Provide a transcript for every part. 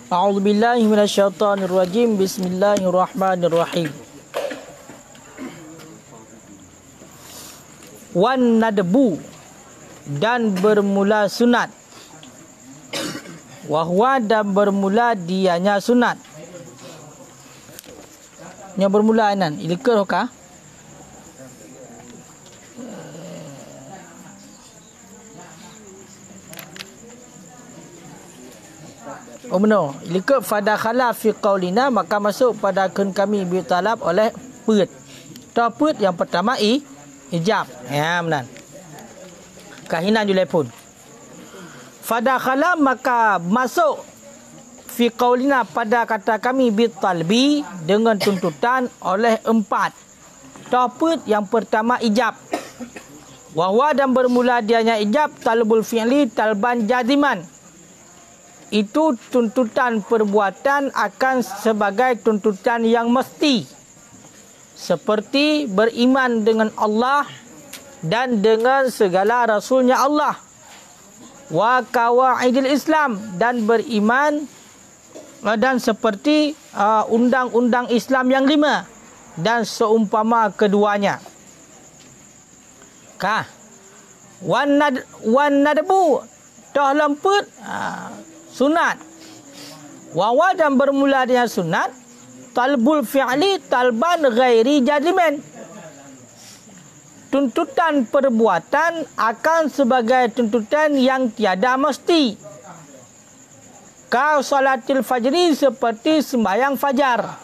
A'udzubillahi minasyaitonirrajim. Bismillahirrahmanirrahim. Wan nadbu, dan bermula sunat. Wahwa, dan bermula dianya sunat. Yang bermula nan ilika roka. Oh benar. Ilika fadakhala fi qaulina, maka masuk pada kun kami bi talab oleh put. Ta put yang pertama ijab. Ya benar. Kahinan julai pun. Fadakhala, maka masuk fi qaulina pada kata kami bitalbi, dengan tuntutan oleh 4. Toput yang pertama ijab. Wahwa, dan bermula dianya ijab talbul fi'li talban jaziman. Itu tuntutan perbuatan akan sebagai tuntutan yang mesti. Seperti beriman dengan Allah dan dengan segala rasulnya Allah. Wa qawaidil Islam, dan beriman dan seperti undang-undang Islam yang 5 dan seumpama keduanya. Wan nadbu, dah lemput sunat. Wawa, dan bermula dengan sunat talbul fi'li talban ghairi jazmin. Tuntutan perbuatan akan sebagai tuntutan yang tiada mesti. Ka salatil fajri, seperti sembahyang fajar.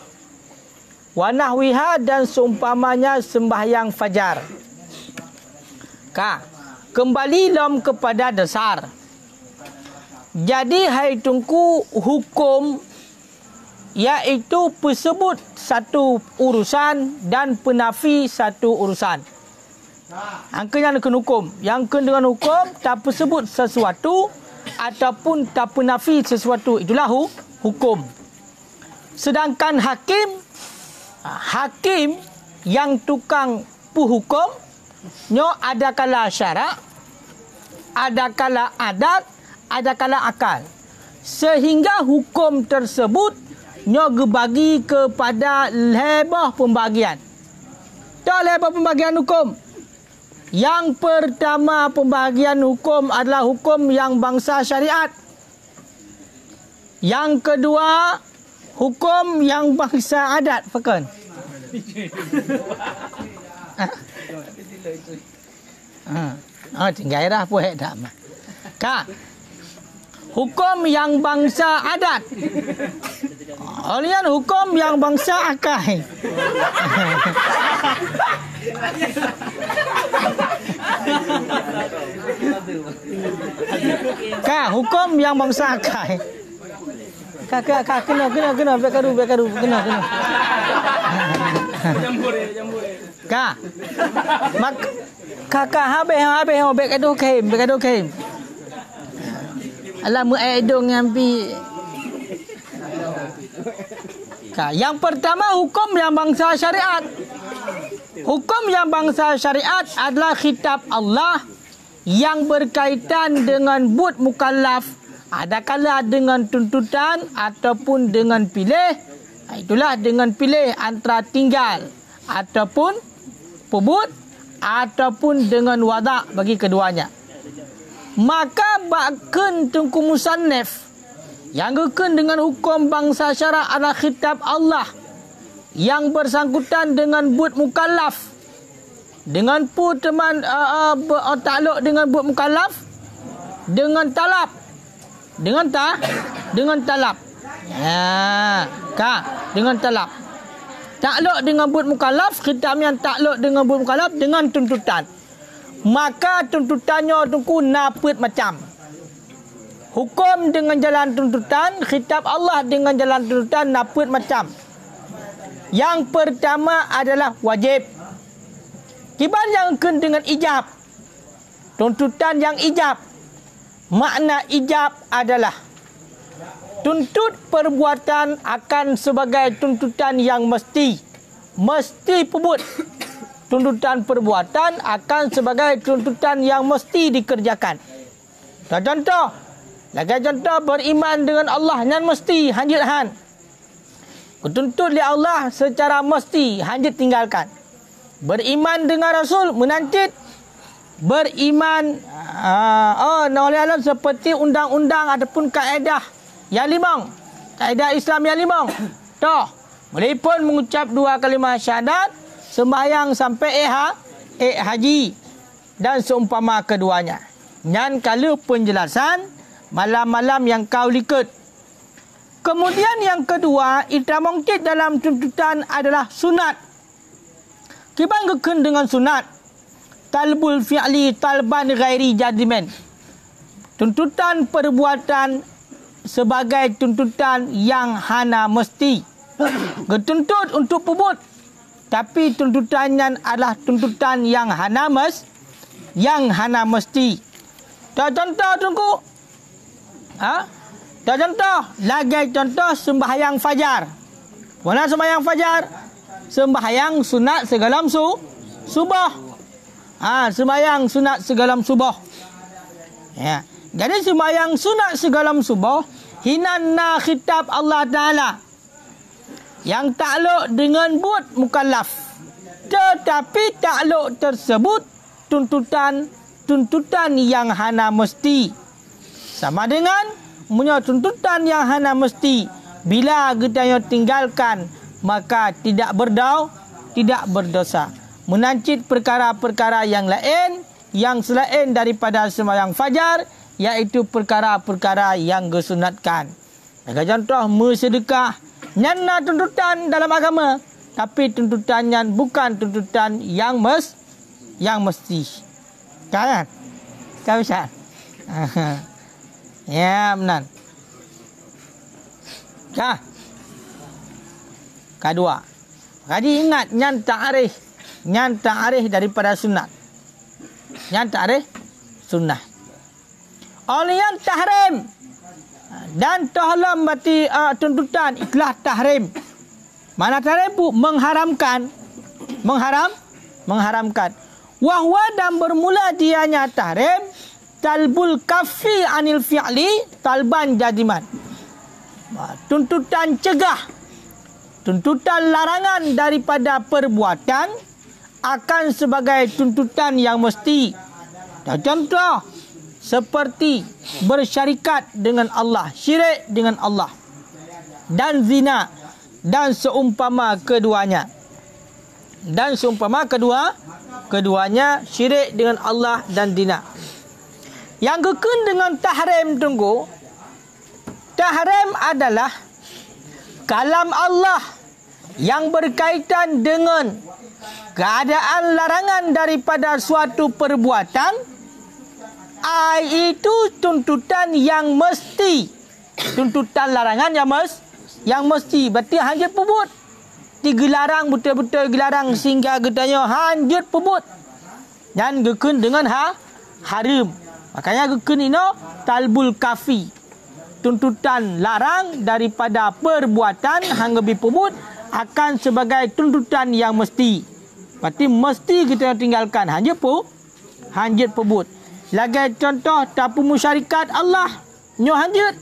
Wa nahwiha, dan seumpamanya sembahyang fajar. Kembali lom kepada dasar. Jadi hai tungku hukum, iaitu pesebut satu urusan dan penafi satu urusan. Angkanya dengan hukum. Yang dengan hukum tak pesebut sesuatu ataupun tak penafi sesuatu, itulah hukum. Sedangkan hakim yang tukang puhukum, nyo ada kala syarak, ada kala adat, ada kala akal. Sehingga hukum tersebut nyo gebagi kepada lebah pembagian. Dah lebah pembagian hukum. Yang pertama pembahagian hukum adalah hukum yang bangsa syariat. Yang kedua hukum yang bangsa adat. Fakon. Tinggal dah puak dah. Hukum yang bangsa adat. Olian hukum yang bangsa akai. Hukum yang bangsa akai. Kena bekaru kena. Kakak habis bekaru kem. Alah mu edong ngampi. Yang pertama hukum yang bangsa syariat. Hukum yang bangsa syariat adalah khitab Allah yang berkaitan dengan buat mukallaf, adakala dengan tuntutan ataupun dengan pilih. Itulah dengan pilih antara tinggal ataupun pebut ataupun dengan wada' bagi keduanya. Maka bakun tungku musannif yang gekun dengan hukum bangsa syara adalah khitab Allah yang bersangkutan dengan buat mukallaf, dengan pu teman takluk dengan buat mukallaf, dengan talab, dengan talab. Dengan talab. Takluk dengan buat mukallaf, khitab yang takluk dengan buat mukallaf dengan tuntutan. Maka tuntutannya tungku naput macam. Hukum dengan jalan tuntutan, khitab Allah dengan jalan tuntutan naput macam. Yang pertama adalah wajib. Kibar yang dengan ijab. Tuntutan yang ijab. Makna ijab adalah tuntut perbuatan akan sebagai tuntutan yang mesti. Mesti pebut. Tuntutan perbuatan akan sebagai tuntutan yang mesti dikerjakan. Contoh, Lagi contoh beriman dengan Allah yang mesti hanjit han. Kutuntut li Allah secara mesti hanjit tinggalkan. Beriman dengan Rasul menancit. Beriman seperti undang-undang ataupun kaedah yang limang. Kaedah Islam yang limang. Toh, boleh pun mengucap 2 kalimah syahadat, sembahyang sampai haji dan seumpama keduanya. Yang kala penjelasan malam-malam yang kau likut. Kemudian yang kedua, itamongkit dalam tuntutan adalah sunat. Kibang geken dengan sunat. Talbul fi'li talban ghairi jadimen. Tuntutan perbuatan sebagai tuntutan yang hana mesti. Getuntut untuk pebut. Tapi tuntutannya adalah tuntutan yang hana mesti. Contoh tunggu. Contoh. Lagi contoh sembahyang fajar. Mana sembahyang fajar? Sembahyang sunat segalam subuh. Sembahyang sunat segalam subuh. Ya. Jadi sembahyang sunat segalam subuh hinanna khitab Allah Ta'ala yang takluk dengan buat mukallaf. Tetapi takluk tersebut tuntutan yang hana mesti. Sama dengan punya tuntutan yang hana mesti. Bila kita tinggalkan maka tidak berdosa. Menancit perkara-perkara yang lain yang selain daripada sembahyang fajar, iaitu perkara-perkara yang disunatkan. Bagi contoh bersedekah, nyana tuntutan dalam agama, tapi tuntutannya bukan tuntutan yang mesti. Kan? Kau bisa? Ya, benar. Kedua. Jadi ingat nyan ta'arif daripada sunat. Nyan ta'arif sunnah. Olian tahrim dan tahlam berarti tuntutan itulah tahrim. Mana tahrim bu? Mengharamkan. Wahwa dan bermula dianya tahrim talbul kafi anil fi'li talban jadiman. Tuntutan cegah. Tuntutan larangan daripada perbuatan akan sebagai tuntutan yang mesti. Contoh seperti bersyarikat dengan Allah, syirik dengan Allah, dan zina, dan seumpama keduanya. Keduanya syirik dengan Allah dan zina. Yang kekun dengan tahrim tunggu. Tahrim adalah kalam Allah yang berkaitan dengan keadaan larangan daripada suatu perbuatan, itu tuntutan yang mesti. Tuntutan larangan yang mesti. Berarti hanjut pebut. Digelarang betul-betul gelarang sehingga getanya hanjut pebut. Dan gekun dengan haram. Makanya gekun ini talbul kafi. Tuntutan larang daripada perbuatan hangga pebut akan sebagai tuntutan yang mesti. Berarti mesti kita tinggalkan hanjut pebut. Lagi contoh tapu musyarikat Allah nyo hanjut.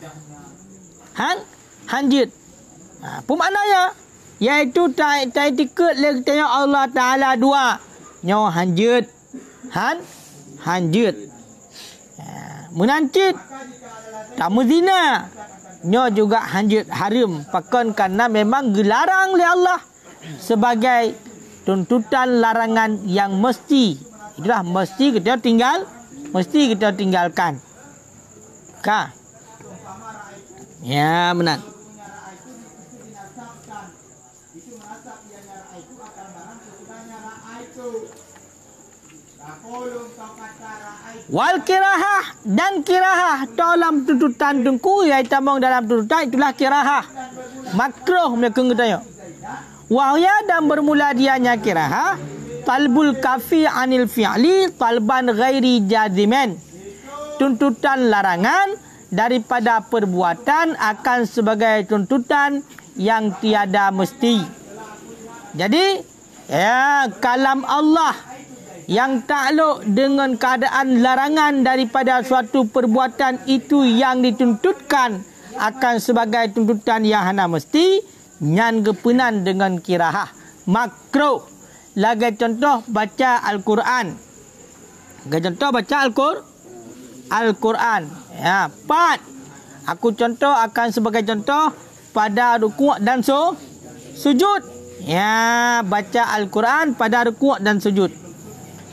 Hanjut. Apa maknanya? Iaitu ta'itikat le tanya Allah Taala dua. Nyo hanjut. Hanjut. Menancit. Tamu zina. Nyo juga hanjut haram. Pakan karena memang gelarang oleh Allah sebagai tuntutan larangan yang mesti. Itulah mesti kita tinggalkan. Ya, benar. Wal kirahah dan kirahah dalam tuntutan tungku iaitu dalam tuntutan itulah kirahah. Makruh mereka katanya. Wahya dan bermula dianya kirahah talbul kafi anil fi'li talban ghairi jazimen. Tuntutan larangan daripada perbuatan akan sebagai tuntutan yang tiada mesti. Jadi kalam Allah yang takluk dengan keadaan larangan daripada suatu perbuatan itu yang dituntutkan akan sebagai tuntutan yang hana mesti, nyan gepenan dengan kirahah makruh. Lagi contoh baca Al-Quran. Lagi contoh baca Al-Quran. Ya, 4. Aku contoh akan sebagai contoh pada rukuk dan sujud. Ya, baca Al-Quran pada rukuk dan sujud.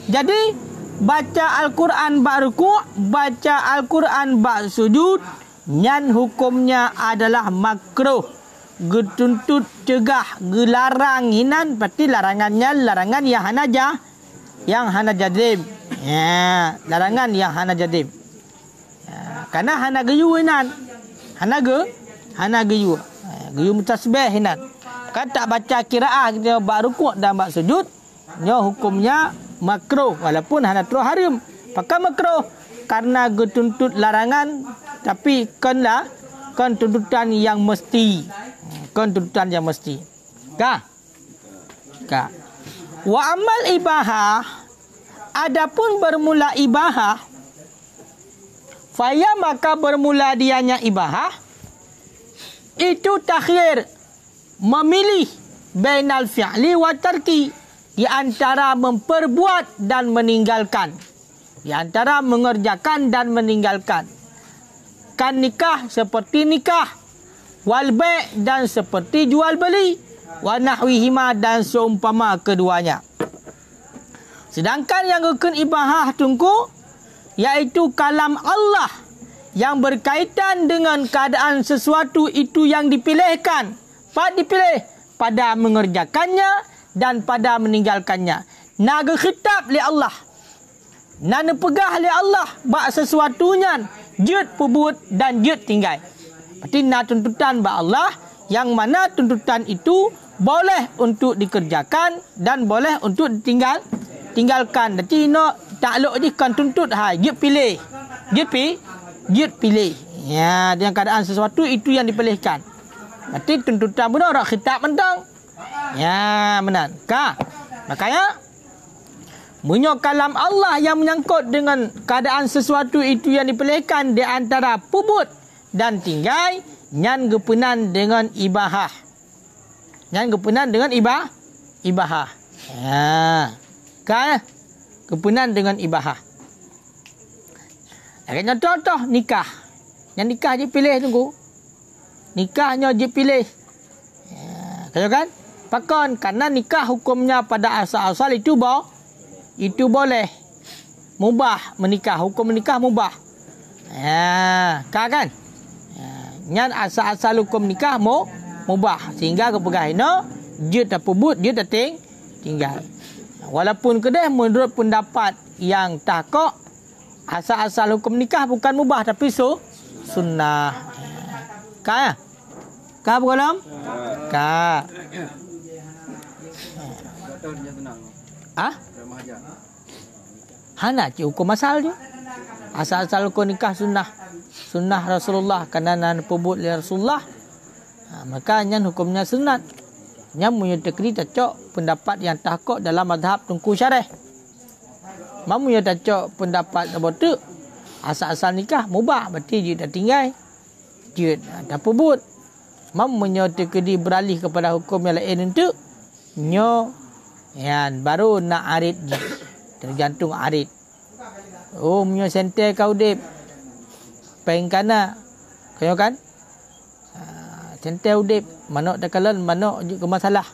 Jadi baca Al-Quran bak rukuk, baca Al-Quran bak sujud, nyan hukumnya adalah makruh. Getuntut cegah, gelarang hinan, berarti larangannya larangan yang hana jadim. Ya, larangan yang hana jadim. Ya, karena hana geyu hinan. Hana geyu. Geyu mutasbih hinan. Kan tak baca qiraah kita bak rukuk dan bak sujud, nyo hukumnya makruh walaupun hana terus haram. Pakai makruh karena getuntut larangan tapi kan tuntutan yang mesti. Tuntutan yang mesti. Ka. Wa amal ibahah, adapun bermula ibahah, faya maka bermula dianya ibahah itu takhir, memilih bainal fi'li wa tarki, di antara memperbuat dan meninggalkan, di antara mengerjakan dan meninggalkan. Kan nikah seperti nikah, wal bai' dan seperti jual beli, wa nahwihima dan seumpama keduanya. Sedangkan yang rukun ibahah tungku iaitu kalam Allah yang berkaitan dengan keadaan sesuatu itu yang dipilihkan, dipilih pada mengerjakannya dan pada meninggalkannya. Naga khitab li Allah, nana pegah li Allah bak sesuatunya, jut pebut dan jut tinggal. Berarti na tuntutan bak Allah yang mana tuntutan itu boleh untuk dikerjakan dan boleh untuk tinggalkan. Jadi no takluk je kan tuntut jut pilih. Jut pilih. Ya, dengan keadaan sesuatu itu yang dipilihkan. Berarti tuntutan benar orang khitab mentang. Ya, benar. Makanya Munyo kalam Allah yang menyangkut dengan keadaan sesuatu itu yang dipilihkan di antara pubut dan tinggai, nyan gepenan dengan ibahah. Nyan gepenan dengan ibahah. Ya. Gepenan dengan ibahah. Lagi contoh nikah. Yang nikah je pilih tunggu. Nikahnya je pilih. Ya, kan? Pakon karena nikah hukumnya pada asal-asal itu itu boleh, mubah menikah, hukum menikah mubah. Ya, kan? Ya, nyan asal-asal hukum nikah mubah sehingga kepegang no dia tak pebut, dia tak tinggal. Walaupun kedai menurut pendapat yang takok asal-asal hukum nikah bukan mubah tapi sunnah. Ka berkolam? Ka. Hana je hukum asal je. Asal-asal hukum nikah sunnah Rasulullah kerana nan pebut li Rasulullah. Maka nyan hukumnya sunat. Nyan punya tekri cocok pendapat yang takok dalam mazhab Tungku Syarih. Mamu yang cocok pendapat abotu asal-asal nikah mubah berarti dia dah tinggal. Dia dah pebut. Mamu punya tekri beralih kepada hukum yang lain untuk nyo yan baru nak arid je. Tergantung arid. Oh, punya sentai kau dip. Pengkana. Kau kan? Sentai udip. Manok dah kalan, manok je ke masalah.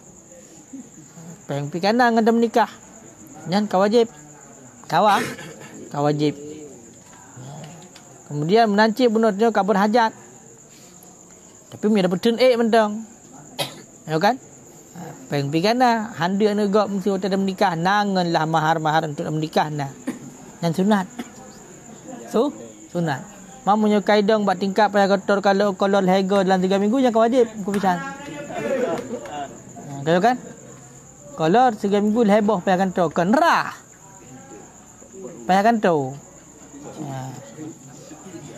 Peng pikana dengan menikah. Nyan kau wajib. Kau wajib. Kemudian menancik bunutnya kau berhajat. Tapi dia dapat turn 8 mentang. Ya kan? Peng pikana handu anu gop mesti waktu dah menikah nanganlah mahar-mahar untuk menikah nah. Dan sunat. Sunat. Mamunya kaidong buat tingkap payah kotor kalau kolor hego dalam 3 minggu yang kau wajib aku pisang. Kalau kan? Kolor 3 minggu heboh payah kantor kenrah. Payah kantor.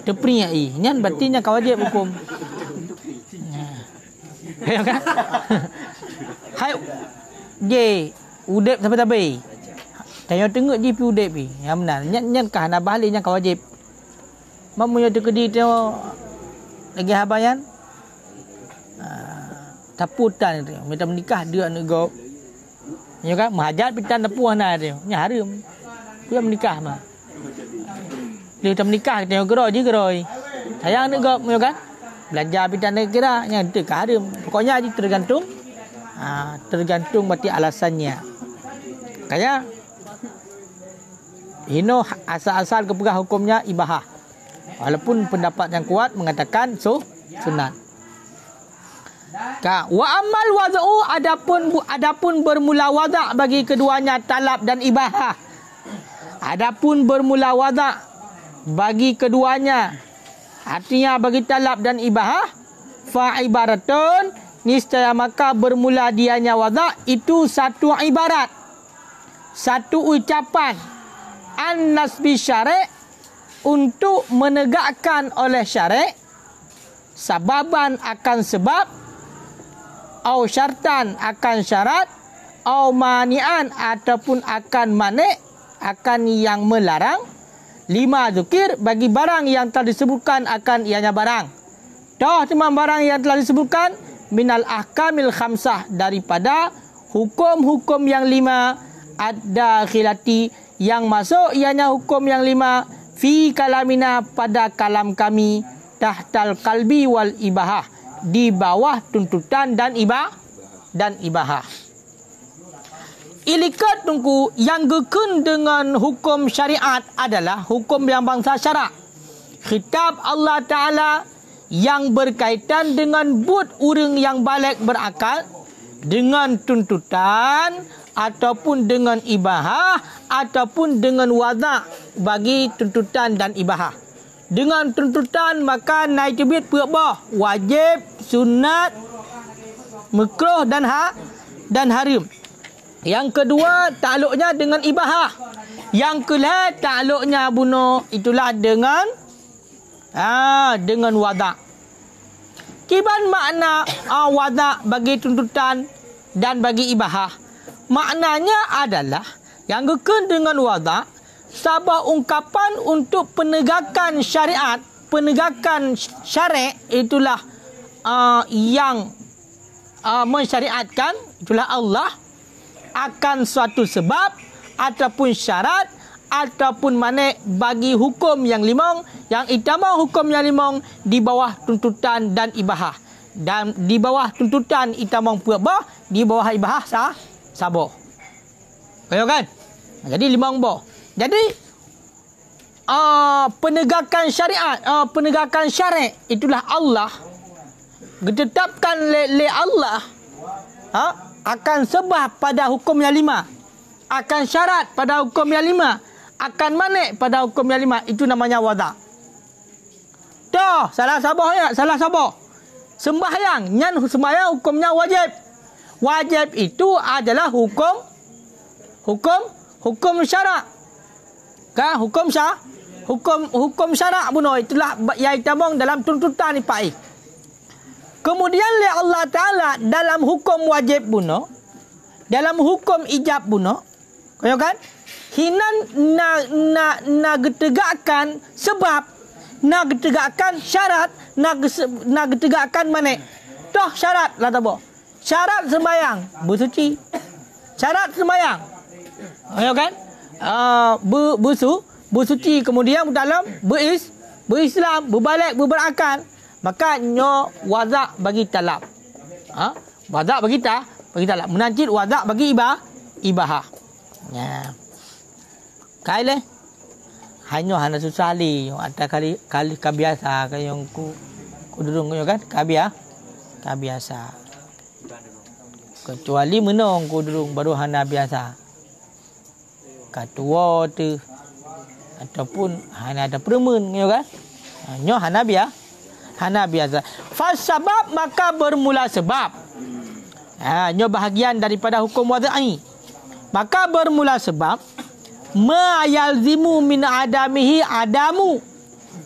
Teprinya nyan berarti nya kau wajib hukum. Ya kan? Hai je udep sampai Tanya tengok di piudep pi. Yang benar. Nyan kah nak balik yang kau wajib. Mamunya tekedi tengok lagi habayan. Taputan tu. Minta menikah dia nak go. Ya kan? Mahajat pitan tapu ana dia. Nya haram. Dia menikah mah. Dia tak menikah tengok geroi je geroi. Sayang nak go, ya kan? Belajar pitan nak kira nya tu haram. Pokoknya je tergantung tergantung berarti alasannya. Kaya Hino asal-asal kepegah hukumnya ibahah. Walaupun pendapat yang kuat mengatakan sunat. Wa amal wada'u adapun bermula wada' bagi keduanya talab dan ibahah. Adapun bermula wada' bagi keduanya artinya bagi talab dan ibahah fa ibaratun niscaya maka bermula dianya wada' itu satu ibarat, satu ucapan an nasbi syari' untuk menegakkan oleh syari' sababan akan sebab au syartan akan syarat au mani'an ataupun akan mani' akan yang melarang lima zukir bagi barang yang telah disebutkan akan ianya barang. Dah timam barang yang telah disebutkan minal ahkamil khamsah daripada hukum-hukum yang lima ada khilati yang masuk ianya hukum yang lima fi kalamina pada kalam kami tahtal kalbi wal ibahah di bawah tuntutan dan ibahah. Ilikat tungku yang gekun dengan hukum syariat adalah hukum yang bangsa syarak. Khitab Allah Ta'ala yang berkaitan dengan but urang yang balik berakal dengan tuntutan ataupun dengan ibahah ataupun dengan wada' bagi tuntutan dan ibahah. Dengan tuntutan maka naik tebit puak wajib, sunat, makruh dan haram. Yang kedua takluknya dengan ibahah. Yang kelima takluknya bunuh itulah dengan wada'. Kiban makna wada' bagi tuntutan dan bagi ibahah. Maknanya adalah yang gekun dengan wada' sabah ungkapan untuk penegakan syariat, penegakan syari' itulah yang mensyariatkan, itulah Allah akan suatu sebab ataupun syarat ataupun mani' bagi hukum yang limong, yang itama hukum yang limong di bawah tuntutan dan ibahah. Dan di bawah tuntutan itamong puak di bawah ibahah saboh. Kaya kan? Jadi limong boh. Jadi penegakan syariat, penegakan syari' itulah Allah ditetapkan oleh Allah akan sebab pada hukum yang lima, akan syarat pada hukum yang lima, akan mani' pada hukum yang lima. Itu namanya wada'. Dah, salah sabah. Sembahyang, nyan sembahyang hukumnya wajib. Wajib itu adalah hukum syarak. Kan hukum syarak bunuh itulah yang ditabung dalam tuntutan ipai. Kemudian oleh Allah Ta'ala dalam hukum wajib bunuh, dalam hukum ijab bunuh, kaya kan? Hinan na getegakkan sebab, na getegakkan syarat, na getegakkan mani'. Toh syarat lah tabo. Syarat sembahyang bersuci. Syarat sembahyang. Kaya kan? Bersuci kemudian dalam berislam, berbalik, berakal. Maka nyo wada' bagi talab. Wada' bagi talab. Menancit wada' bagi ibahah. Ya. Kaile hanya susah li ada kali kabiasa kayong ku durung kan kabiasa. Kecuali menong ku durung baru hana biasa. Katua tu ataupun hana ada permen kan. Nyo hana biasa. Fas sabab maka bermula sebab. Nyo bahagian daripada hukum wada'i. Maka bermula sebab ma yalzimu min adamihi adamu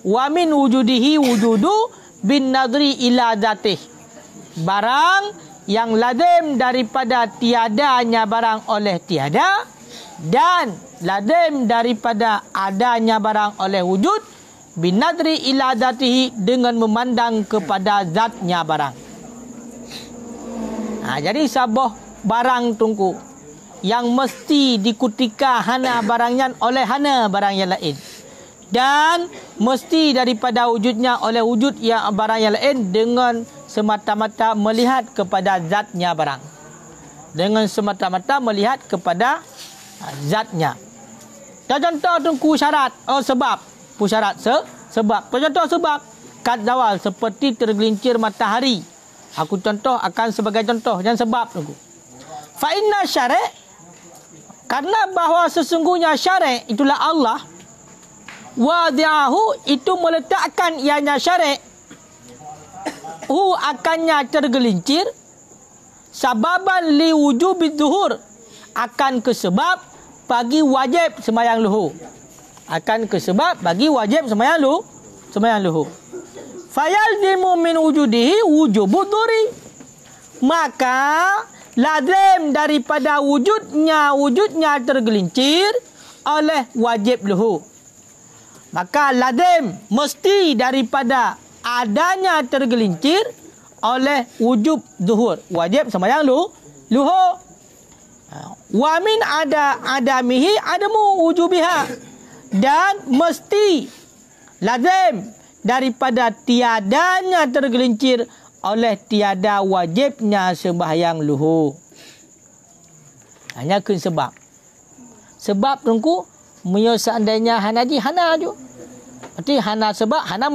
wa min wujudihi wujudu bin nadri ila dzatih. Barang yang lazim daripada tiadanya barang oleh tiada Dan lazim daripada adanya barang oleh wujud binadri ila dzatihi, dengan memandang kepada zatnya barang. Jadi sabah barang tungku yang mesti dikutika hana barangnya oleh hana barang yang lain, dan mesti daripada wujudnya oleh wujud yang barang yang lain dengan semata-mata melihat kepada zatnya barang, dengan semata-mata melihat kepada zatnya. Contoh tungku syarat sebab syarat sebab. Contoh sebab kad zawal seperti tergelincir matahari. Aku contoh akan sebagai contoh dan sebab tunggu. Fa inna syari', karena bahawa sesungguhnya syari' itulah Allah, wadi'ahu itu meletakkan ianya syari' akannya tergelincir, sababan li wujubi zuhur, akan kesebab bagi wajib sembahyang luhur, akan kesebab bagi wajib sembahyang luhur. Fayalzimu min wujudihi wujubu dhuri, maka lazim daripada wujudnya tergelincir oleh wajib luhur. Maka lazim mesti daripada adanya tergelincir oleh wujub zuhur, wajib sembahyang luhur. Wa min adamihi adamu wujubiha, dan mesti lazim daripada tiadanya tergelincir oleh tiada wajibnya sembahyang luhur. Hanya kun sebab. Sebab tungku munyo seandainya hana je. Berarti hana sebab, hana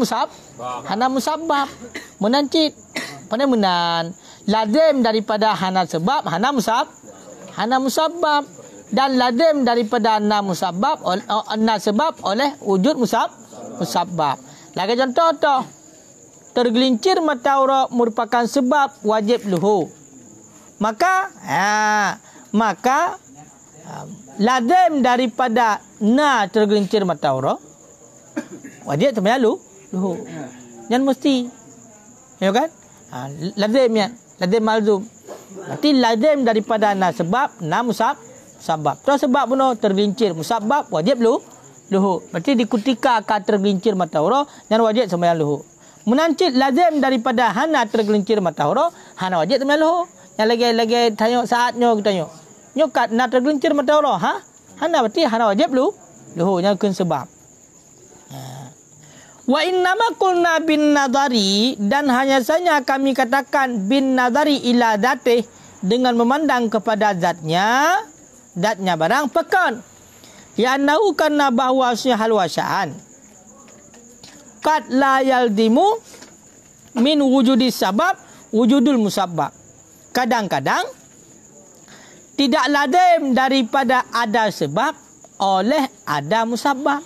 musabbab. Menancit. Pandai menan. Lazim daripada hana sebab, hana musabbab. Dan lazim daripada na musabbab, na sebab oleh wujud musabbab. Lagi contoh tu. Tergelincir matahari merupakan sebab wajib luhur. Maka lazim daripada na tergelincir matahari wajib sembahyang luhur. Yang mesti. Ya kan? Lazimnya, lazim malzum. Berarti lazim daripada na sebab, na musabbab. Terus sebab pun tergelincir musabbab wajib luhur. Berarti dikutika akan tergelincir matahari yang wajib sembahyang luhur. Menancit lazim daripada hana tergelincir matahari, hana wajib sembahyang luhur. Yang lagi tanya saatnya kita tanya. Nyo kat na tergelincir matahari, hana berarti hana wajib luhur yang kun sebab. Wa innama qulna bin nadari, dan hanya saja kami katakan bin nadari ila dzatih, dengan memandang kepada zatnya barang pekan. Ya annahu karena bahwasanya hal wasaan qad la yaldimu min wujudi sabab wujudul musabbab. Kadang-kadang tidak lazim daripada ada sebab oleh ada musabbab.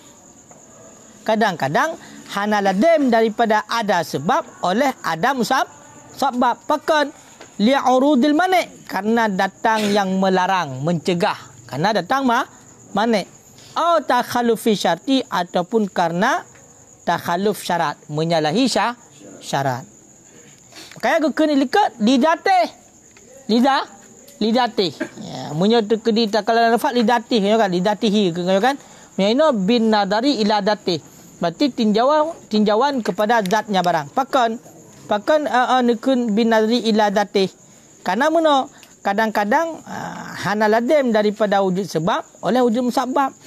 Kadang-kadang hana lazim daripada ada sebab oleh ada musabbab. Pakan li'urudil mani', karena datang yang melarang, mencegah. Karena datang mani'. Atau takhalufi syarti, ataupun karena takhaluf syarat, menyalahi syarat. Makanya aku kena likat lidatih. Ya, munyo terkedi takalan lafaz lidatih kan, lidatihi kan. Menyo bin nadari ila datih. Berarti tinjauan kepada zatnya barang. Pakan nekun bin nadari ila datih. Karena muno kadang-kadang hana lazim daripada wujud sebab oleh wujud musabbab.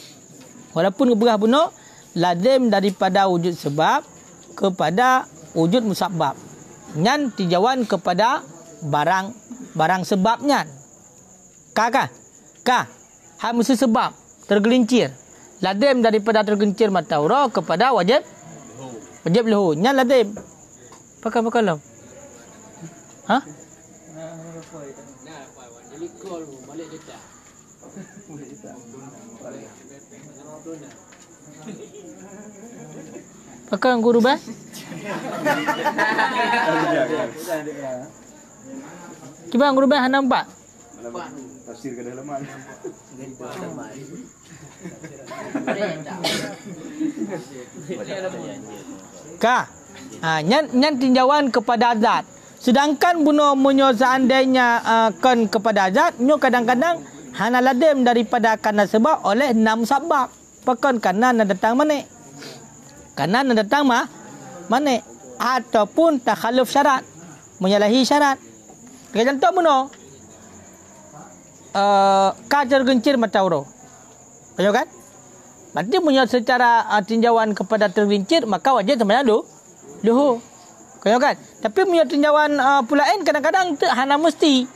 Walaupun berah bunuh lazim daripada wujud sebab kepada wujud musabbab. Nyan tinjauan kepada barang sebabnya. Ka mesti sebab tergelincir. Lazim daripada tergelincir matahari kepada wajib luhur. Nyan lazim. Pakai lo. Pakai guru bah? Cuba guru bah nampak? Tafsir ke dalaman. Nyan tinjauan kepada zat. Sedangkan buno munyo seandainya kan kepada zat, nyo kadang-kadang hana ladim daripada kana sebab oleh 6 sebab. Pakon kana datang mana? Kana datang mana? Ataupun takhaluf syarat, menyalahi syarat. Bagi contoh mana? Kajar gencir mata uro. Tahu kan? Berarti punya secara tinjauan kepada tergelincir, maka wajib sembahyang duhur. Tahu kan? Tapi punya tinjauan pula lain kadang-kadang hana mesti.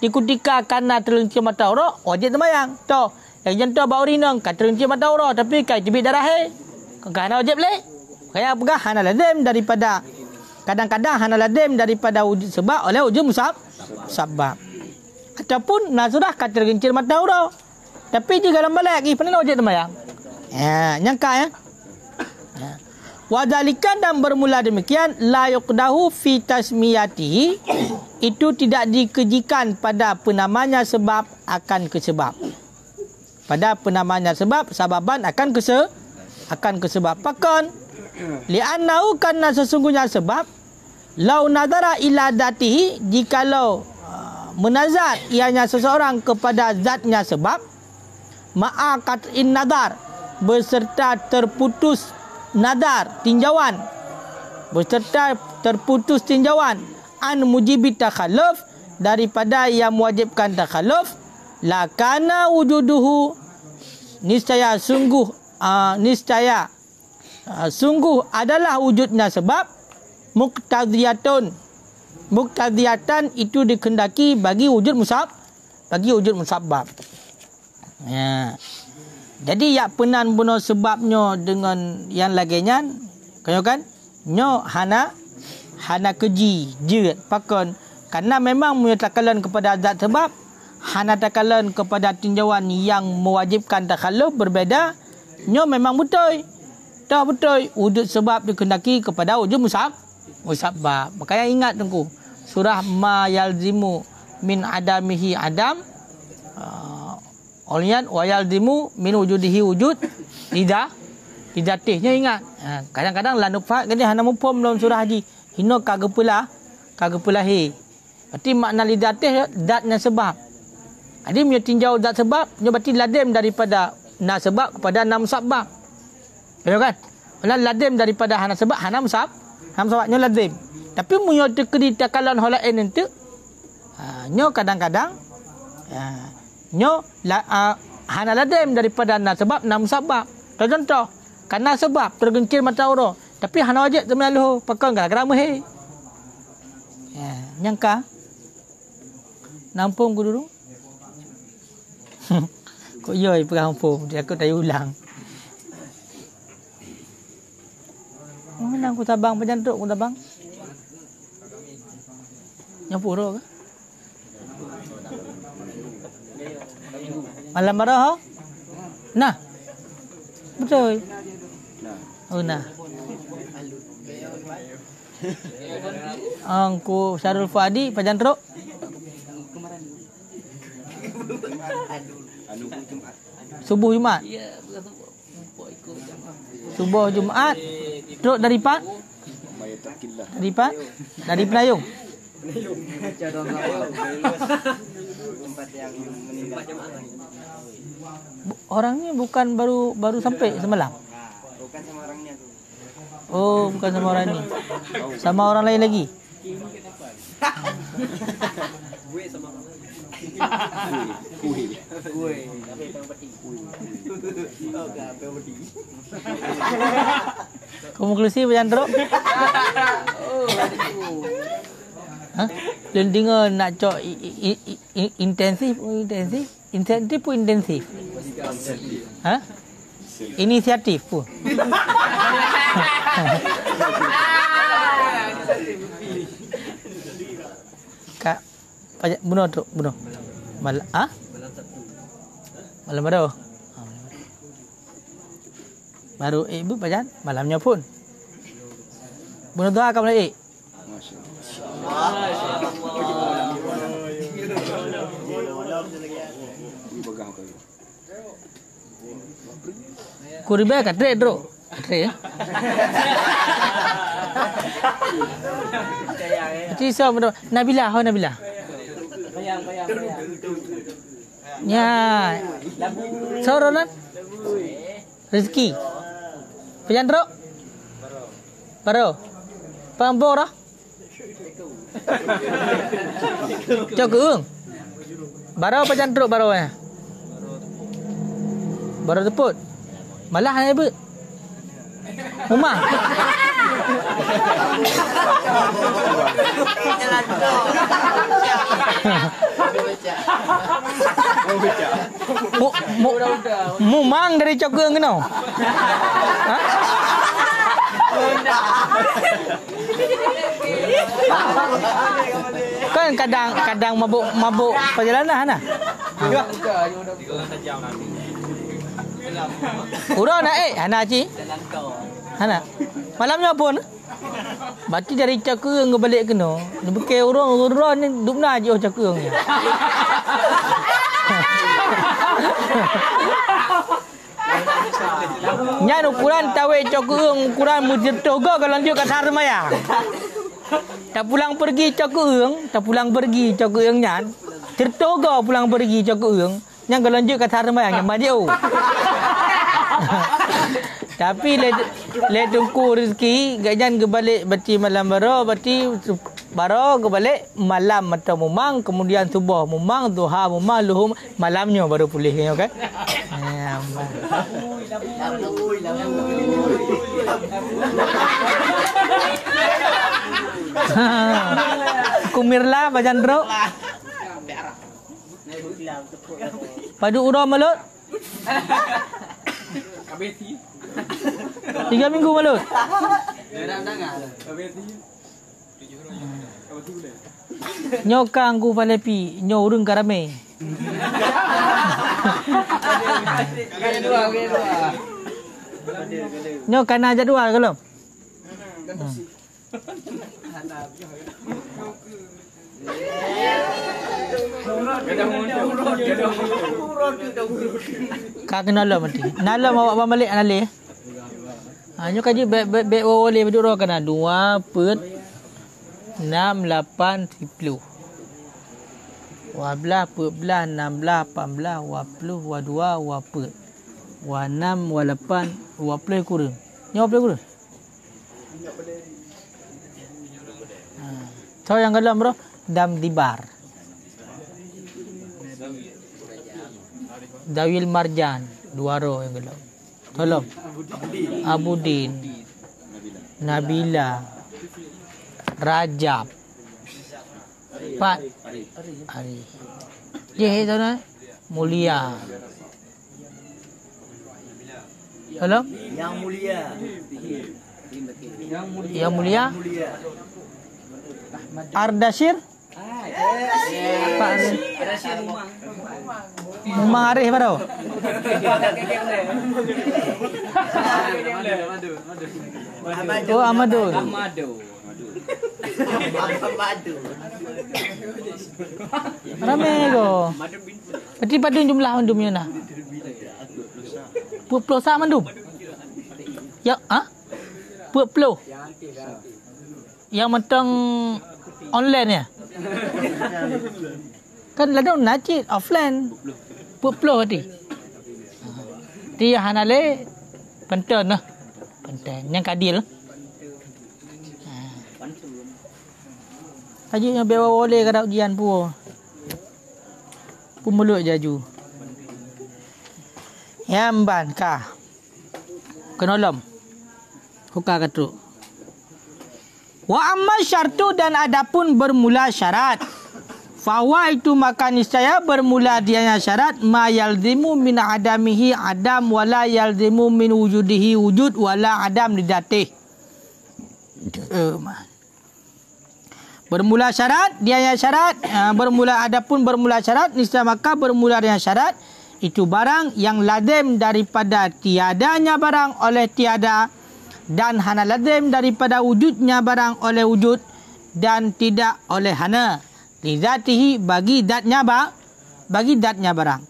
Di ketika kana tergelincir mata uro, wajib sembahyang. Toh, yang contoh bau rinang, tergelincir mata uro tapi kai tibik darah kana wajib le. Kaya apakah hana ladim daripada kadang-kadang hana ladim daripada wujud sebab oleh wujud musabab. Ataupun nazurah tergelincir mata uro. Tapi jika dalam balik lagi, pernah wajib sembahyang. Ya, nyangka ya. Wadhalika dan bermula demikian la yuqdahu fi tasmiyatihi, itu tidak dikejikan pada penamanya sebab akan kesebab. Pada penamanya sebab sababan akan kesebab. Pakon li'annahu karena sesungguhnya sebab lau nadara ila datihi, jikalau menazar ianya seseorang kepada zatnya sebab, ma'akat in nadar, beserta terputus nadar, tinjauan, beserta terputus tinjauan, an mujibi takhalluf, daripada yang mewajibkan takhalluf, lakana wujuduhu, niscaya sungguh adalah wujudnya sebab muktadiyatan itu dikendaki bagi wujud musabbab. Ya. Jadi yak penan bunuh sebabnya dengan yang laginya, kau kan? Nyo hana keji je pakon, karena memang menyatakan kepada zat sebab, hana takalan kepada tinjauan yang mewajibkan takhalluf berbeza. Nyo memang betul. Tak betul wujud sebab dikendaki kepada wujud musabbab. Makanya ingat tengku surah ma yalzimu min adamihi adam, olian wa yalzimu min wujudihi wujud lidatihnya ingat. Kadang-kadang la nufat kan dia hana mupom dalam surah haji hino kagepula he. Berarti makna lidatih zatnya sebab. Jadi punya tinjau zat sebab nya berarti ladim daripada na sebab kepada na musabbab. Betul kan? Kalau ladim daripada hana sebab hana musabbabnya ladim. Tapi punya tekedi takalan holain itu nyo kadang-kadang nyo hana ladim daripada na sebab na musabbab. Contoh, karena sebab tergencir mata uro, tapi hana wajib sembahyang luhur, pakon gara-gara muhe. Ya, nyangka. Nampung ku dulu. Kok yoi perampung, dia aku tak ulang. Mana aku tabang penjantuk aku tabang? Yang pura ke? Malam marah ho? Nah. Betul. Oh nah. Angku Syarul Fuadi penjantuk. Subuh Jumaat. Subuh Jumaat. Duduk dari Pak? Dari Penayung. Orang ni bukan baru sampai semalam. Bukan sama orangnya tu. Oh, bukan sama orang ni. Sama orang lain lagi. Gue sama orang lain. Gue. Tapi pempeti. Oh, gak pempeti. Konklusi Chandra. Oh, hah? Dan dengar nak cok intensif. Insentif pun intensif. Hah? Inisiatif pun. Kak, pajak bunuh tu, bunuh. Malam, ah? Malam baru. Baru ibu pajak malamnya pun. Bunuh doa kamu lagi. Kuribe katre bro. Katre ya. Itu so Nabila, Nabila. Bayang. Ya. Sorolan. Rezeki. Pejandro. Baro. Pambora. Cokung. Baro pejandro baro ya. Baro teput. Malah hanya bet. Rumah. Mumang dari Cokung ke no? Ha? Kan kadang mabuk perjalanan ah. Urang nak hana ci. Hana. Malamnya pun. Berarti dari Cokung ke balik kena. Ni bukan urang ni dupna je Cokung. Nya ukuran tawe Cokung ukuran mujetoga kalau lanjut kat Sarmaya. Tak pulang pergi Cokung nyan. Tertoga pulang pergi Cokung. Yang kalau lanjut kat Sarmaya yang maju. Tapi le tungku rezeki gajan ke balik berarti malam baro berarti baro ke balik malam atau mumang kemudian subuh mumang duha mumang luhum malamnya baru pulih okey. Kumirla bajandro. Padu ura malut. 3 minggu malut. Nyokang ku palepi, nyo urung karame. Nyo kana jadual kalau. Kak kenal mati. Nala bawa balik nale. Nyo kaji be boleh berdua kana 2 pet 6 8 10. Wablah peblah 16 18 20 22 wapet. Wa 6 wa 8 wa play kurang. Nyo play kurang. So yang dalam bro dam dibar. Dawil Marjan 2 ro yang dalam. Tolong. Abudin. Nabila. Rajab. Pat. Ari. Je sana. Mulia. Tolong. Yang mulia. Yang mulia. Ardashir. Pak Ardashir Memang Arif baru. Oh Amadul. Ramai ko. Berarti padung jumlah mandumnya nah. 20 sak mandum. Ya, ah? 20. Yang mentang online ya. Kan ladang najis offline 20 tadi. Dia hanale penten nah. Penten yang kadil. Haji yang bawa boleh kada ujian pu. Pumuluk jaju. Yamban ka. Kenolom. Huka katu. Wa amma syartu dan adapun bermula syarat. Fawa itu maka niscaya bermula dianya syarat ma yalzimu min adamihi adam wala yalzimu min wujudihi wujud wala adam lidatih. Bermula syarat dianya syarat bermula adapun bermula syarat niscaya maka bermula dengan syarat itu barang yang lazim daripada tiadanya barang oleh tiada dan hana lazim daripada wujudnya barang oleh wujud dan tidak oleh hana lizatihi bagi zatnya barang.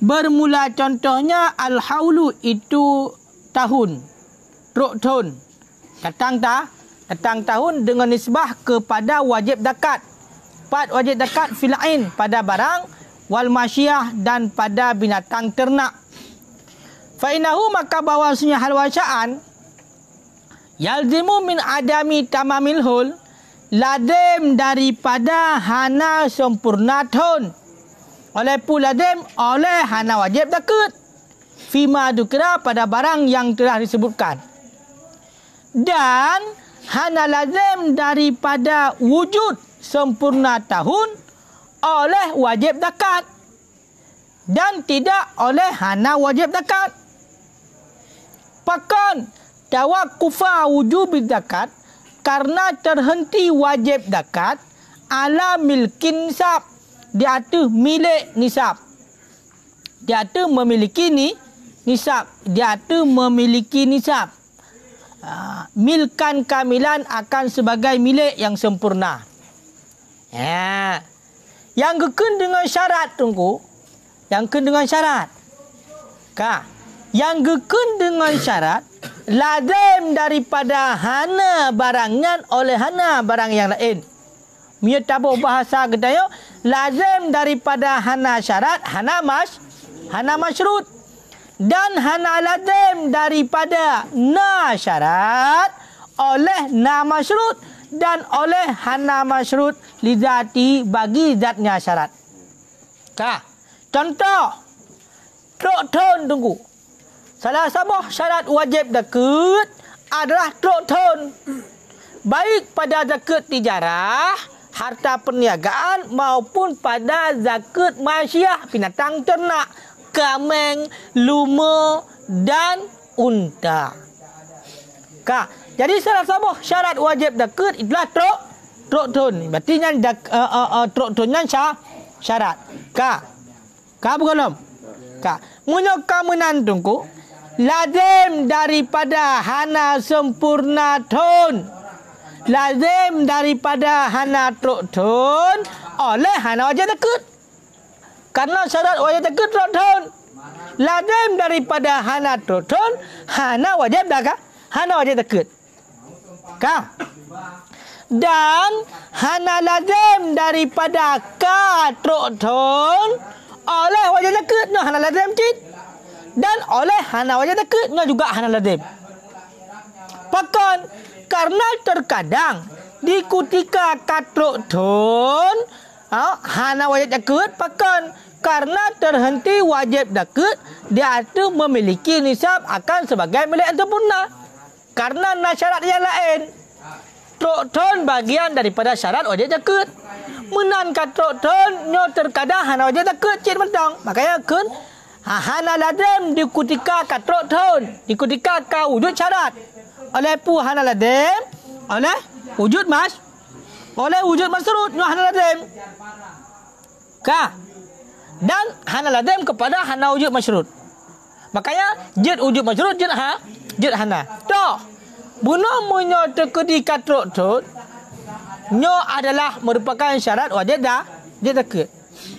Bermula contohnya al-haulu itu tahun, truk tahun. Datang tahun dengan nisbah kepada wajib zakat. Pat wajib zakat fil ain pada barang wal masyiyah dan pada binatang ternak. Fa innahu maka bahwasanya hal wacaan yalzimu min adami tamamil hul, lazim daripada hana sempurna thon. Oleh pula lazim oleh hana wajib takut. Fima dukira pada barang yang telah disebutkan. Dan hana lazim daripada wujud sempurna tahun oleh wajib zakat. Dan tidak oleh hana wajib zakat. Pakan tawakufa wujub zakat karena terhenti wajib zakat ala milkin nisab. Dia tu milik nisab. Dia tu memiliki nisab. Dia tu memiliki nisab. Milkan kamilan akan sebagai milik yang sempurna. Yang kekun dengan syarat tunggu. Yang kekun dengan syarat. Yang kekun dengan syarat lazim daripada hana barangnya oleh hana barang yang lain. Mia tabuk bahasa kedaya lazim daripada hana syarat hana masyrut. Dan hana lazim daripada na syarat oleh na masyrut dan oleh hana masyrut lizati bagi zatnya syarat. Contoh truk thon tunggu. Salah satu syarat wajib zakat adalah truk thon. Baik pada zakat tijarah, harta perniagaan maupun pada zakat masyiyah binatang ternak. Kameng, luma dan unta. Jadi salah satu syarat wajib zakat itulah truk thon. Berarti yang truk thon yang syarat. Belum? Munyo kamunan tungku lazim daripada hana sempurna thon. Lazim daripada hana truk thon oleh hana wajib zakat. Karena syarat wajib zakat truk thon. Lazim daripada hana truk thon, hana wajib zakat. Hana wajib zakat. Dan hana lazim daripada ka truk thon oleh wajib zakat. No hana lazim cik. Dan oleh hana wajib zakat no juga hana lazim. Pakan karena terkadang di ketika ka truk thon hana wajib zakat pakan karena terhenti wajib zakat dia itu memiliki nisab akan sebagai milik yang sempurna. Karena syarat yang lain. Truk thon bagian daripada syarat wajib zakat. Menan ka truk thon nyo terkadang hana wajib zakat cik mentang. Makanya kun hana lazim di ketika ka truk thon, di ketika ka wujud syarat. Oleh pu hana lazim, oleh wujud masrut nyo hana lazim. Dan hana lazim kepada hana wujud masyrut. Makanya jid wujud masyrut jid hana. Bunuh munyo terkedi katruk tu nyo adalah merupakan syarat wajib zakat.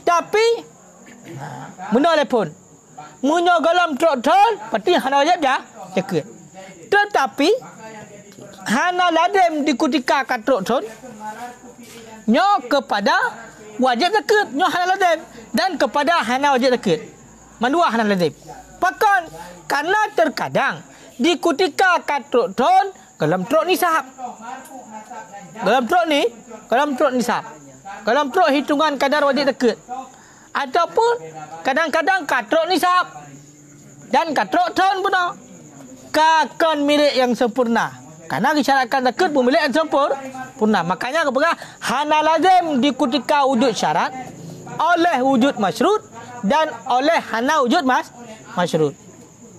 Tapi benda lepun. Munyo dalam truk thon berarti hana wajib zakat. Tetapi hana lazim di ketika katruk thon nyo kepada wajib zakat nyo hana lazim dan kepada hana wajib zakat. Mandua hana lazim. Pakan karena terkadang di ketika katruk thon dalam truk nisab. Dalam truk nisab. Dalam truk hitungan kadar wajib zakat. Ataupun kadang-kadang katruk nisab dan katruk thon pun kakon milik yang sempurna. Karena disyaratkan zakat pun milik yang sempurna. Makanya kepada hana lazim di ketika wujud syarat oleh wujud masyrut dan oleh hana wujud masyrut.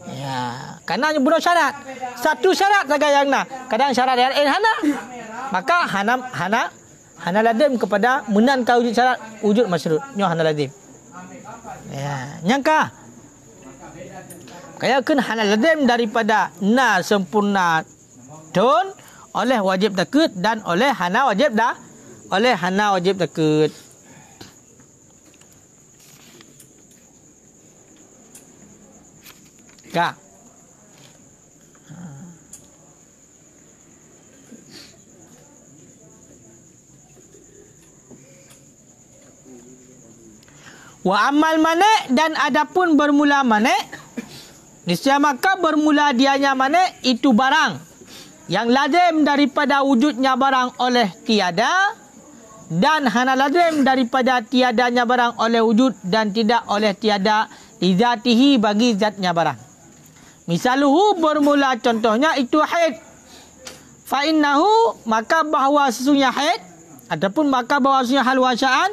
Ya, karena bunuh syarat. Satu syarat saja yang kadang syarat yang lain hana. Maka hana lazim kepada menankan wujud syarat wujud masyrut. Nyo hana lazim. Ya, nyangka. Kaya kun hana lazim daripada na sempurna thon oleh wajib zakat dan oleh hana wajib zakat. Wa amal manik dan adapun bermula manik, niscaya maka bermula dianya manik itu barang yang lazim daripada wujudnya barang oleh tiada, dan hana lazim daripada tiadanya barang oleh wujud dan tidak oleh tiada lizatihi bagi zatnya barang. Misaluhu bermula contohnya itu haid. Fa innahu maka bahawa sesungguhnya haid ataupun maka bahawa sesungguhnya hal wasya'an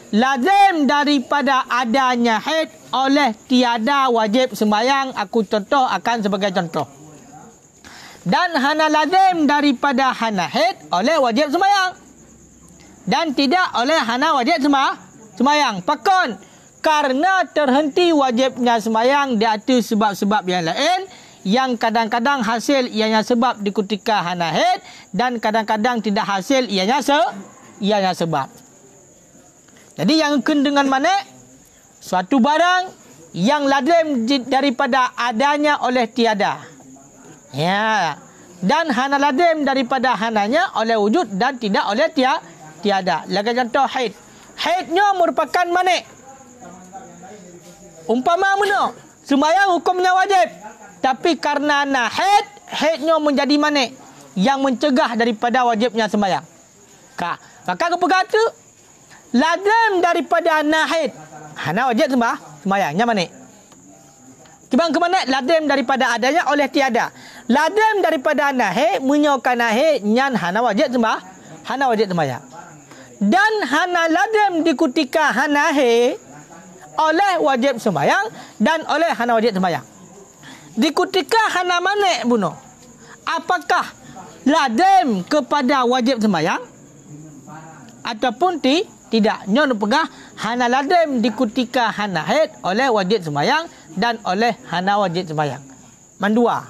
lazim daripada adanya haid oleh tiada wajib sembahyang. Aku contoh akan sebagai contoh. Dan hana lazim daripada hana haid oleh wajib sembahyang. Dan tidak oleh hana wajib sembahyang. Pakon, karena terhenti wajibnya sembahyang di atas sebab-sebab yang lain yang kadang-kadang hasil ianya sebab di ketika hana haid dan kadang-kadang tidak hasil ianya sebab. Jadi yang kena dengan mana? Suatu barang yang lazim daripada adanya oleh tiada. Ya. Dan hana lazim daripada hananya oleh wujud dan tidak oleh tiada. Lagi contoh haid. Haidnya merupakan manik. Umpama mana? Sembahyang hukumnya wajib. Tapi karena haid, haidnya menjadi manik yang mencegah daripada wajibnya sembahyang. Maka apa kata? Lazim daripada haid. Hana wajib sembahyangnya manik. Kibang ke mana? Lazim daripada adanya oleh tiada. Lazim daripada haid menyokan haid nyan hana wajib sembahyang. Dan hana lazim di ketika hana haid oleh wajib sembahyang dan oleh hana wajib sembahyang. Di ketika hana manik bunuh, apakah lazim kepada wajib sembahyang ataupun tidak? Nyon pegah hana lazim di ketika hana haid oleh wajib sembahyang dan oleh hana wajib sembahyang. Mandua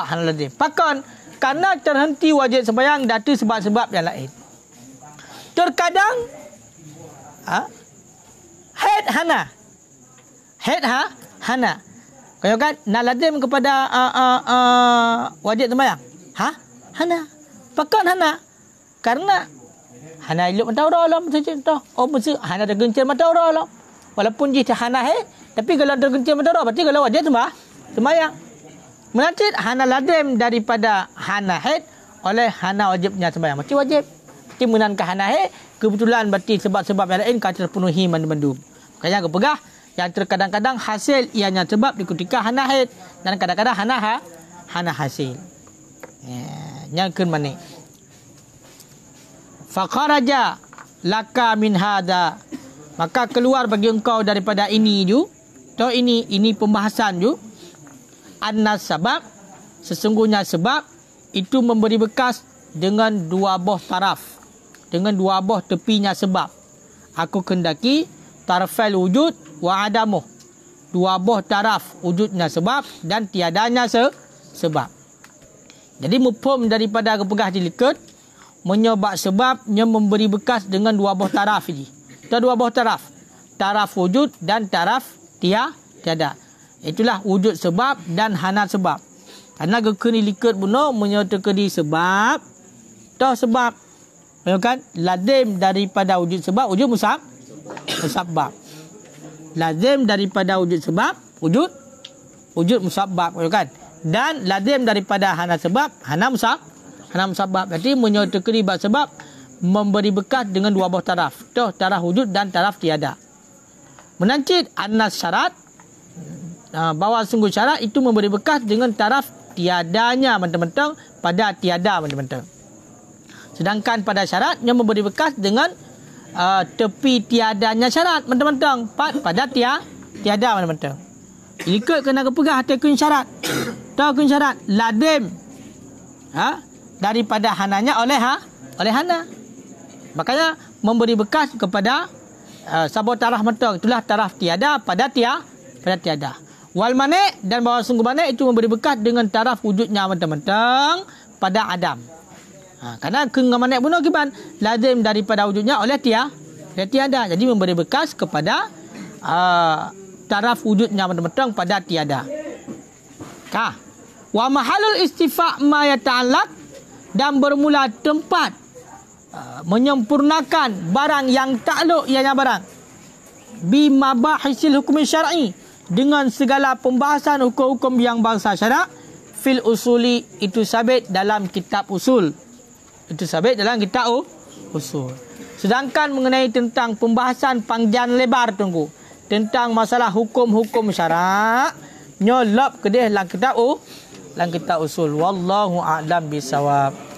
hana lazim. Pakon, karena terhenti wajib sembahyang dari sebab-sebab yang lain. Terkadang haid hana. Kau kan nak lazim kepada wajib sembahyang. Hana. Pakon hana. Karena hana ilmu mataurah lah contoh. Mesti hana tergencil mataurah lah. Walaupun jika hana haid, tapi kalau tergencil mataurah berarti kalau wajib sembahyang. Menanti hana lazim daripada hana haid oleh hana wajibnya sembahyang. Mesti wajib. Mesti menankan hana haid, kebetulan berarti sebab-sebab yang lain kata terpenuhi mandu-mandu. Makanya aku pegah yang terkadang-kadang hasil ianya sebab di ketika hana haid dan kadang-kadang hana hasil. Yang ke mana? Faqaraja laka min hada, maka keluar bagi engkau daripada ini ju. Ini pembahasan ju. Annas sabab, sesungguhnya sebab itu memberi bekas dengan dua buah taraf, dengan dua buah tepinya sebab. Aku kendaki tarafal wujud wa adamuh, dua buah taraf wujudnya sebab dan tiadanya sebab. Jadi mufhum daripada kepegah dilikat menyebab sebabnya memberi bekas dengan dua buah taraf ini. Itu dua buah taraf. Taraf wujud dan taraf tiada. Itulah wujud sebab dan hana sebab. Karena kekeni likat bunuh menyatakan sebab. Toh sebab. Kan? Lazim daripada wujud sebab, wujud musabbab. Lazim daripada wujud sebab, wujud musabbab. Kan? Dan lazim daripada hana sebab, hana musabbab. Berarti menyatakan sebab memberi bekas dengan dua buah taraf. Toh taraf wujud dan taraf tiada. Menancit annas syarat, bahawa sungguh syarat itu memberi bekas dengan taraf tiadanya mentang-mentang pada tiada mentang-mentang. Sedangkan pada syarat yang memberi bekas dengan tepi tiadanya syarat mentang-mentang pada tiada mentang-mentang. Ikut kena kepegah tekun syarat. Tekun syarat lazim daripada hananya oleh hana. Makanya memberi bekas kepada sabot taraf mentang, itulah taraf tiada pada tiada. Wal manik dan bahawa sungguh manik itu memberi bekas dengan taraf wujudnya mentang-mentang pada adam. Karena dengan manik pun akibat lazim daripada wujudnya oleh tiada. Jadi memberi bekas kepada taraf wujudnya mentang-mentang pada tiada. Wa mahalul istifa' ma yata'allaq, dan bermula tempat menyempurnakan barang yang takluk ianya barang. bi mabahisil hukum syar'i, dengan segala pembahasan hukum-hukum yang bangsa syarak, fil usuli, itu sabit dalam kitab usul. Itu sabit dalam kitab usul. Sedangkan mengenai tentang pembahasan panjang lebar tunggu, tentang masalah hukum-hukum syarak, nyolop kedih dalam kitab usul. Wallahu a'lam bisawab.